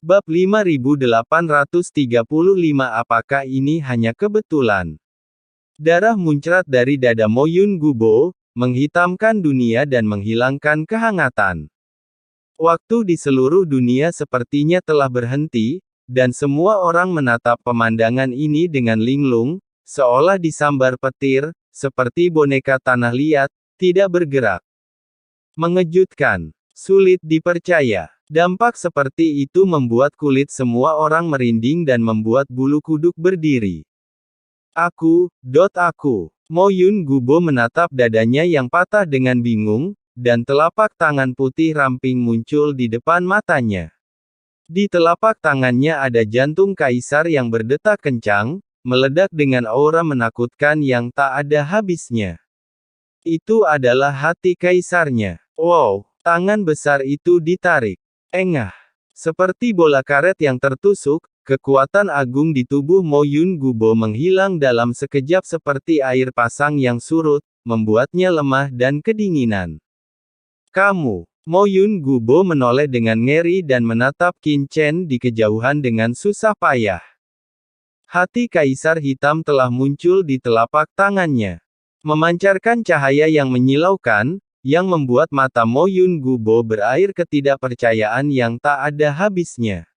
Bab 5835. Apakah ini hanya kebetulan? Darah muncrat dari dada Mo Yun Gubo, menghitamkan dunia dan menghilangkan kehangatan. Waktu di seluruh dunia sepertinya telah berhenti, dan semua orang menatap pemandangan ini dengan linglung, seolah disambar petir, seperti boneka tanah liat, tidak bergerak. Mengejutkan, sulit dipercaya. Dampak seperti itu membuat kulit semua orang merinding dan membuat bulu kuduk berdiri. Aku. Mo Yun Gubo menatap dadanya yang patah dengan bingung, dan telapak tangan putih ramping muncul di depan matanya. Di telapak tangannya ada jantung kaisar yang berdetak kencang, meledak dengan aura menakutkan yang tak ada habisnya. Itu adalah hati kaisarnya. Wow, tangan besar itu ditarik. Engah. Seperti bola karet yang tertusuk, kekuatan agung di tubuh Mo Yun Gubo menghilang dalam sekejap seperti air pasang yang surut, membuatnya lemah dan kedinginan. Kamu. Mo Yun Gubo menoleh dengan ngeri dan menatap Qin Chen di kejauhan dengan susah payah. Hati kaisar hitam telah muncul di telapak tangannya. Memancarkan cahaya yang menyilaukan, yang membuat mata Mo Yun Gubo berair ketidakpercayaan yang tak ada habisnya.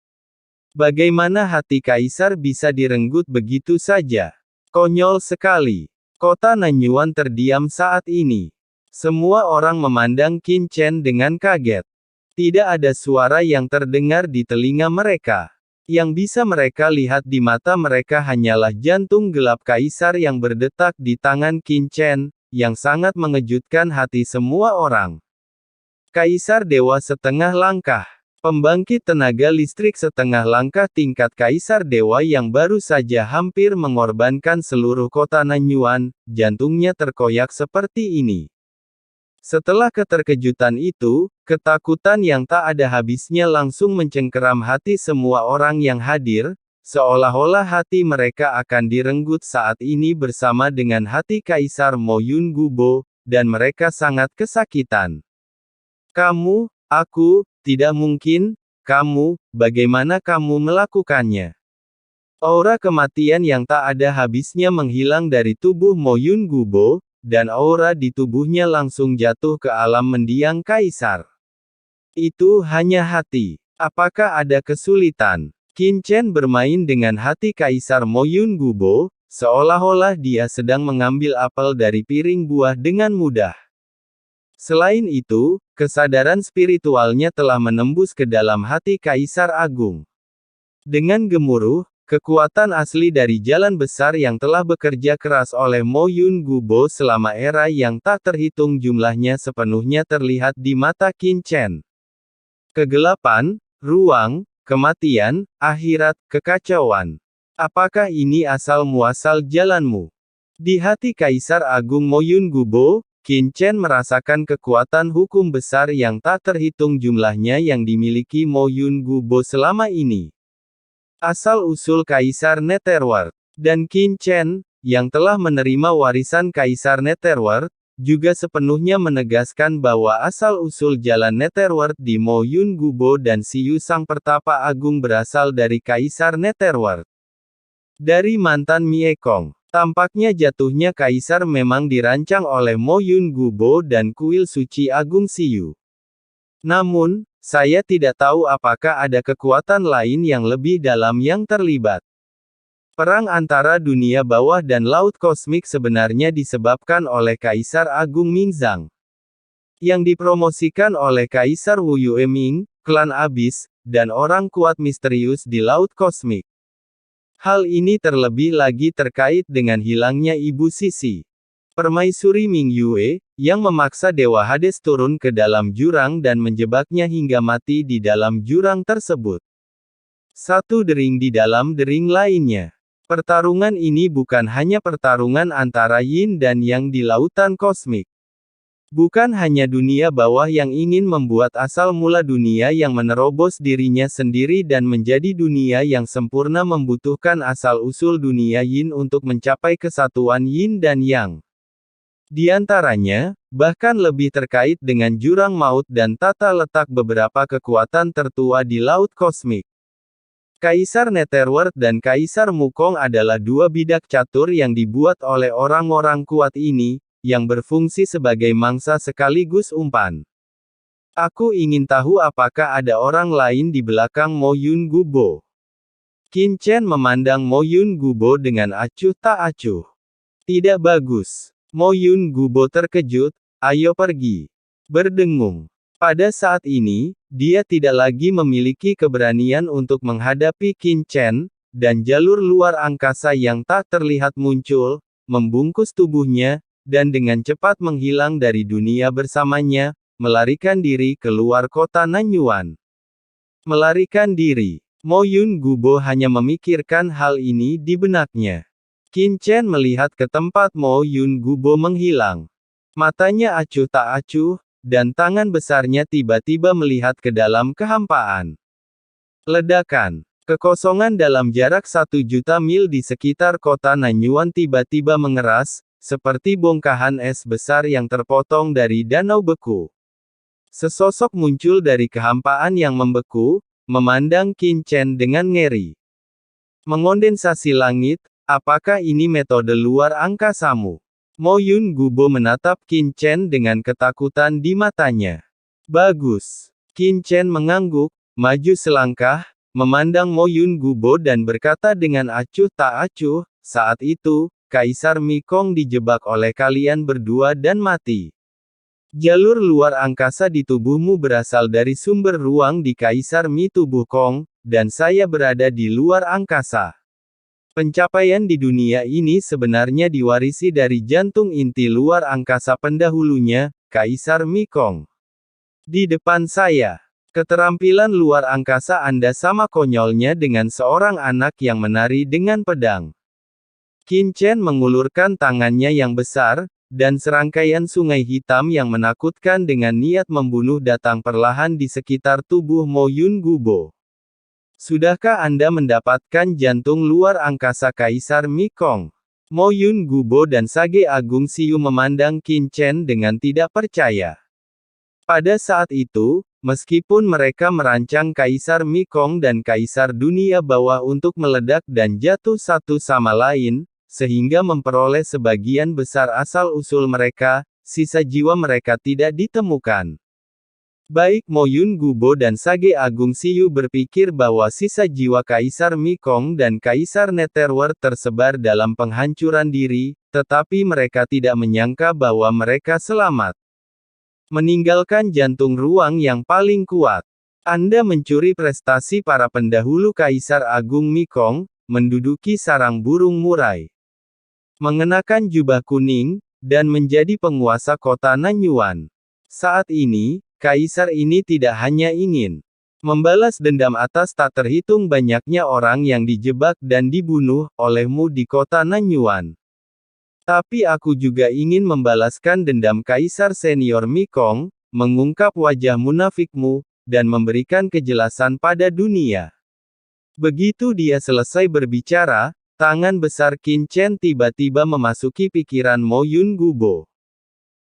Bagaimana hati kaisar bisa direnggut begitu saja? Konyol sekali. Kota Nanyuan terdiam saat ini. Semua orang memandang Qin Chen dengan kaget. Tidak ada suara yang terdengar di telinga mereka. Yang bisa mereka lihat di mata mereka hanyalah jantung gelap kaisar yang berdetak di tangan Qin Chen, yang sangat mengejutkan hati semua orang. Kaisar Dewa setengah langkah. Pembangkit tenaga listrik setengah langkah tingkat Kaisar Dewa yang baru saja hampir mengorbankan seluruh kota Nanyuan, jantungnya terkoyak seperti ini. Setelah keterkejutan itu, ketakutan yang tak ada habisnya langsung mencengkeram hati semua orang yang hadir, seolah-olah hati mereka akan direnggut saat ini bersama dengan hati Kaisar Mo Yun Gubo, dan mereka sangat kesakitan. Kamu, aku, tidak mungkin, kamu, bagaimana kamu melakukannya? Aura kematian yang tak ada habisnya menghilang dari tubuh Mo Yun Gubo, dan aura di tubuhnya langsung jatuh ke alam mendiang Kaisar. Itu hanya hati. Apakah ada kesulitan? Qin Chen bermain dengan hati Kaisar Mo Yun Gubo, seolah-olah dia sedang mengambil apel dari piring buah dengan mudah. Selain itu, kesadaran spiritualnya telah menembus ke dalam hati Kaisar Agung. Dengan gemuruh, kekuatan asli dari jalan besar yang telah bekerja keras oleh Mo Yun Gubo selama era yang tak terhitung jumlahnya sepenuhnya terlihat di mata Qin Chen. Kegelapan, ruang, kematian, akhirat, kekacauan. Apakah ini asal-muasal jalanmu? Di hati Kaisar Agung Mo Yun Gubo, Qin Chen merasakan kekuatan hukum besar yang tak terhitung jumlahnya yang dimiliki Mo Yun Gubo selama ini. Asal-usul Kaisar Netherworld. Dan Qin Chen, yang telah menerima warisan Kaisar Netherworld, juga sepenuhnya menegaskan bahwa asal-usul jalan Netherworld di Mo Yun Gubo dan Siyu Sang Pertapa Agung berasal dari Kaisar Netherworld. Dari mantan Miekong, tampaknya jatuhnya Kaisar memang dirancang oleh Mo Yun Gubo dan Kuil Suci Agung Siyu. Namun, saya tidak tahu apakah ada kekuatan lain yang lebih dalam yang terlibat. Perang antara dunia bawah dan laut kosmik sebenarnya disebabkan oleh Kaisar Agung Mingzang. Yang dipromosikan oleh Kaisar Wu Yueming, klan Abis, dan orang kuat misterius di laut kosmik. Hal ini terlebih lagi terkait dengan hilangnya Ibu Sisi. Permaisuri Ming Yue, yang memaksa Dewa Hades turun ke dalam jurang dan menjebaknya hingga mati di dalam jurang tersebut. Satu dering di dalam dering lainnya. Pertarungan ini bukan hanya pertarungan antara Yin dan Yang di lautan kosmik. Bukan hanya dunia bawah yang ingin membuat asal mula dunia yang menerobos dirinya sendiri dan menjadi dunia yang sempurna membutuhkan asal-usul dunia Yin untuk mencapai kesatuan Yin dan Yang. Di antaranya, bahkan lebih terkait dengan jurang maut dan tata letak beberapa kekuatan tertua di laut kosmik. Kaisar Netherworld dan Kaisar Mukong adalah dua bidak catur yang dibuat oleh orang-orang kuat ini, yang berfungsi sebagai mangsa sekaligus umpan. Aku ingin tahu apakah ada orang lain di belakang Mo Yun Gubo. Qin Chen memandang Mo Yun Gubo dengan acuh tak acuh. Tidak bagus. Mo Yun Gubo terkejut, ayo pergi. Berdengung. Pada saat ini, dia tidak lagi memiliki keberanian untuk menghadapi Qin Chen, dan jalur luar angkasa yang tak terlihat muncul, membungkus tubuhnya, dan dengan cepat menghilang dari dunia bersamanya, melarikan diri keluar kota Nanyuan. Melarikan diri. Mo Yun Gubo hanya memikirkan hal ini di benaknya. Qin Chen melihat ke tempat Mo Yun Gubo menghilang. Matanya acuh tak acuh, dan tangan besarnya tiba-tiba melihat ke dalam kehampaan. Ledakan. Kekosongan dalam jarak 1.000.000 mil di sekitar kota Nanyuan tiba-tiba mengeras, seperti bongkahan es besar yang terpotong dari danau beku. Sesosok muncul dari kehampaan yang membeku, memandang Qin Chen dengan ngeri. Mengondensasi langit, apakah ini metode luar angkasamu? Mo Yun Gubo menatap Qin Chen dengan ketakutan di matanya. Bagus. Qin Chen mengangguk, maju selangkah, memandang Mo Yun Gubo dan berkata dengan acuh tak acuh, saat itu, Kaisar Mekong dijebak oleh kalian berdua dan mati. Jalur luar angkasa di tubuhmu berasal dari sumber ruang di Kaisar Mi tubuh Kong, dan saya berada di luar angkasa. Pencapaian di dunia ini sebenarnya diwarisi dari jantung inti luar angkasa pendahulunya, Kaisar Mekong. Di depan saya, keterampilan luar angkasa Anda sama konyolnya dengan seorang anak yang menari dengan pedang. Qin Chen mengulurkan tangannya yang besar, dan serangkaian sungai hitam yang menakutkan dengan niat membunuh datang perlahan di sekitar tubuh Mo Yun Gubo. Sudahkah Anda mendapatkan jantung luar angkasa Kaisar Mekong? Mo Yun Gubo dan Sage Agung Siu memandang Qin Chen dengan tidak percaya. Pada saat itu, meskipun mereka merancang Kaisar Mekong dan Kaisar Dunia Bawah untuk meledak dan jatuh satu sama lain, sehingga memperoleh sebagian besar asal-usul mereka, sisa jiwa mereka tidak ditemukan. Baik Mo Yun Gubo dan Sage Agung Siu berpikir bahwa sisa jiwa Kaisar Mekong dan Kaisar Netherworld tersebar dalam penghancuran diri, tetapi mereka tidak menyangka bahwa mereka selamat. Meninggalkan jantung ruang yang paling kuat. Anda mencuri prestasi para pendahulu Kaisar Agung Mekong, menduduki sarang burung murai. Mengenakan jubah kuning, dan menjadi penguasa kota Nanyuan. Saat ini, Kaisar ini tidak hanya ingin membalas dendam atas tak terhitung banyaknya orang yang dijebak dan dibunuh olehmu di kota Nanyuan. Tapi aku juga ingin membalaskan dendam Kaisar Senior Mekong, mengungkap wajah munafikmu, dan memberikan kejelasan pada dunia. Begitu dia selesai berbicara, tangan besar Qin Chen tiba-tiba memasuki pikiran Mo Yun Gubo.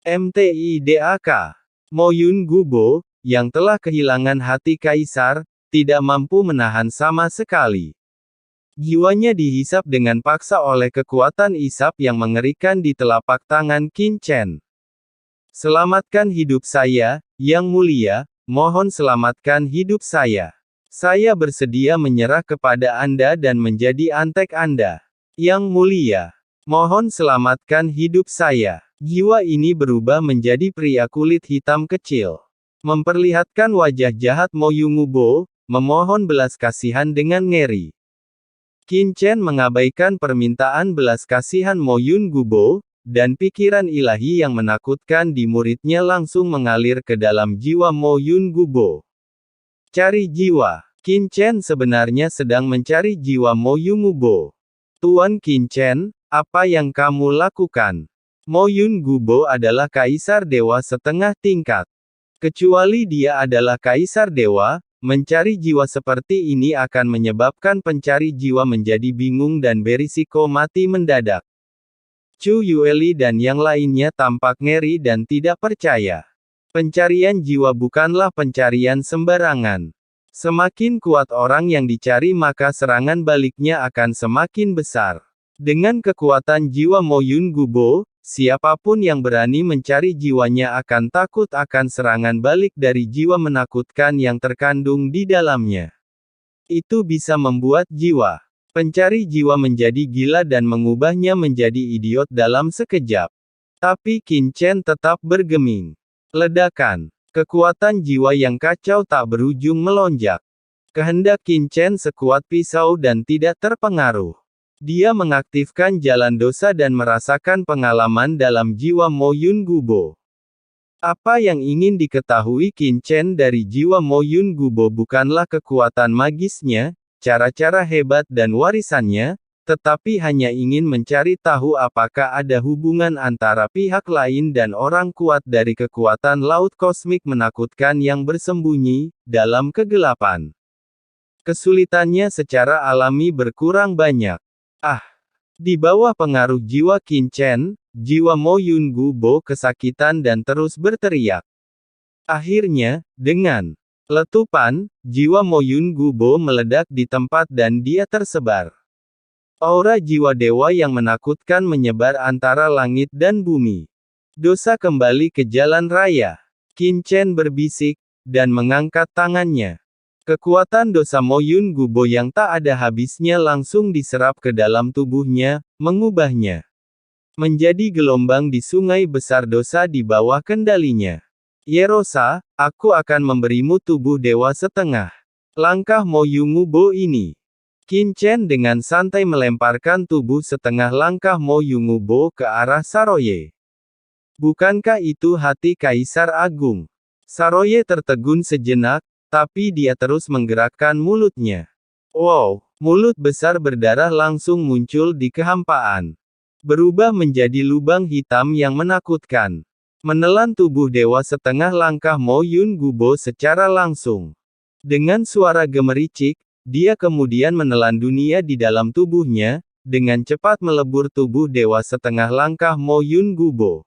MTIDAK. Mo Yun Gubo, yang telah kehilangan hati Kaisar, tidak mampu menahan sama sekali. Jiwanya dihisap dengan paksa oleh kekuatan isap yang mengerikan di telapak tangan Qin Chen. Selamatkan hidup saya, Yang Mulia, mohon selamatkan hidup saya. Saya bersedia menyerah kepada Anda dan menjadi antek Anda. Yang Mulia, mohon selamatkan hidup saya. Jiwa ini berubah menjadi pria kulit hitam kecil. Memperlihatkan wajah jahat Mo Yun Gubo, memohon belas kasihan dengan ngeri. Qin Chen mengabaikan permintaan belas kasihan Mo Yun Gubo, dan pikiran ilahi yang menakutkan di muridnya langsung mengalir ke dalam jiwa Mo Yun Gubo. Cari jiwa. Qin Chen sebenarnya sedang mencari jiwa Mo Yun Gubo. Tuan Qin Chen, apa yang kamu lakukan? Mo Yun Gubo adalah kaisar dewa setengah tingkat. Kecuali dia adalah kaisar dewa, mencari jiwa seperti ini akan menyebabkan pencari jiwa menjadi bingung dan berisiko mati mendadak. Chu Yueli dan yang lainnya tampak ngeri dan tidak percaya. Pencarian jiwa bukanlah pencarian sembarangan. Semakin kuat orang yang dicari maka serangan baliknya akan semakin besar. Dengan kekuatan jiwa Mo Yun Gubo, siapapun yang berani mencari jiwanya akan takut akan serangan balik dari jiwa menakutkan yang terkandung di dalamnya. Itu bisa membuat jiwa pencari jiwa menjadi gila dan mengubahnya menjadi idiot dalam sekejap. Tapi Qin Chen tetap bergeming. Ledakan. Kekuatan jiwa yang kacau tak berujung melonjak. Kehendak Qin Chen sekuat pisau dan tidak terpengaruh. Dia mengaktifkan jalan dosa dan merasakan pengalaman dalam jiwa Mo Yun Gubo. Apa yang ingin diketahui Qin Chen dari jiwa Mo Yun Gubo bukanlah kekuatan magisnya, cara-cara hebat dan warisannya, tetapi hanya ingin mencari tahu apakah ada hubungan antara pihak lain dan orang kuat dari kekuatan laut kosmik menakutkan yang bersembunyi dalam kegelapan. Kesulitannya secara alami berkurang banyak. Di bawah pengaruh jiwa Qin Chen, jiwa Mo Yun Gubo kesakitan dan terus berteriak. Akhirnya, dengan letupan, jiwa Mo Yun Gubo meledak di tempat dan dia tersebar. Aura jiwa dewa yang menakutkan menyebar antara langit dan bumi. Dosa kembali ke jalan raya. Qin Chen berbisik, dan mengangkat tangannya. Kekuatan dosa Mo Yun Gubo yang tak ada habisnya langsung diserap ke dalam tubuhnya, mengubahnya menjadi gelombang di sungai besar dosa di bawah kendalinya. Yerosa, aku akan memberimu tubuh dewa setengah langkah Mo Yun Gubo ini. Qin Chen dengan santai melemparkan tubuh setengah langkah Mo Yun Gubo ke arah Saroye. Bukankah itu hati Kaisar Agung? Saroye tertegun sejenak, tapi dia terus menggerakkan mulutnya. Wow, mulut besar berdarah langsung muncul di kehampaan. Berubah menjadi lubang hitam yang menakutkan. Menelan tubuh dewa setengah langkah Mo Yun Gubo secara langsung. Dengan suara gemericik, dia kemudian menelan dunia di dalam tubuhnya, dengan cepat melebur tubuh dewa setengah langkah Mo Yun Gubo.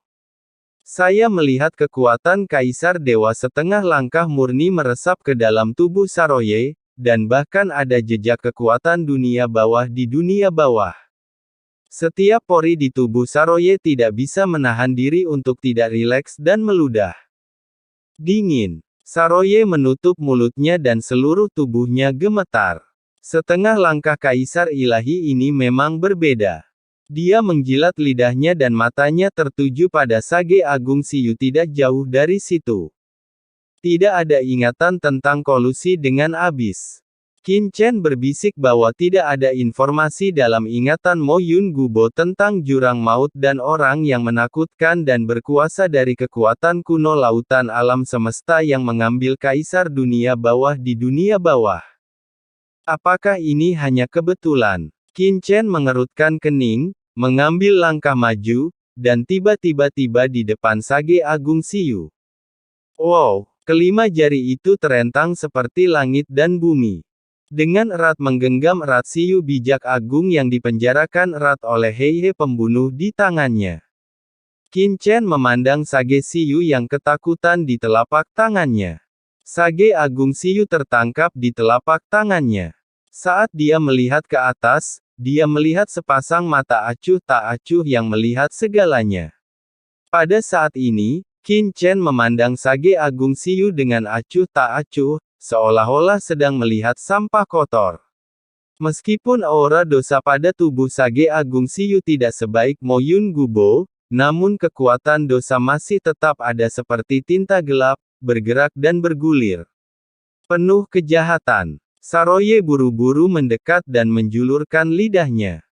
Saya melihat kekuatan Kaisar Dewa setengah langkah murni meresap ke dalam tubuh Saroye, dan bahkan ada jejak kekuatan dunia bawah di dunia bawah. Setiap pori di tubuh Saroye tidak bisa menahan diri untuk tidak rileks dan meludah. Dingin. Saroye menutup mulutnya dan seluruh tubuhnya gemetar. Setengah langkah Kaisar Ilahi ini memang berbeda. Dia menjilat lidahnya dan matanya tertuju pada Sage Agung Siyu tidak jauh dari situ. Tidak ada ingatan tentang kolusi dengan abis. Qin Chen berbisik bahwa tidak ada informasi dalam ingatan Mo Yun Gubo tentang jurang maut dan orang yang menakutkan dan berkuasa dari kekuatan kuno lautan alam semesta yang mengambil Kaisar dunia bawah di dunia bawah. Apakah ini hanya kebetulan? Qin Chen mengerutkan kening, mengambil langkah maju, dan tiba-tiba tiba di depan Sage Agung Siyu. Wow, kelima jari itu terentang seperti langit dan bumi. Dengan erat menggenggam erat Siyu bijak agung yang dipenjarakan erat oleh Heihe pembunuh di tangannya. Qin Chen memandang Sage Siyu yang ketakutan di telapak tangannya. Sage Agung Siyu tertangkap di telapak tangannya. Saat dia melihat ke atas, dia melihat sepasang mata acuh tak acuh yang melihat segalanya. Pada saat ini, Qin Chen memandang Sage Agung Siyu dengan acuh tak acuh, seolah-olah sedang melihat sampah kotor. Meskipun aura dosa pada tubuh Sage Agung Siyu tidak sebaik Mo Yun Gubo, namun kekuatan dosa masih tetap ada seperti tinta gelap, bergerak dan bergulir. Penuh kejahatan. Saroye buru-buru mendekat dan menjulurkan lidahnya.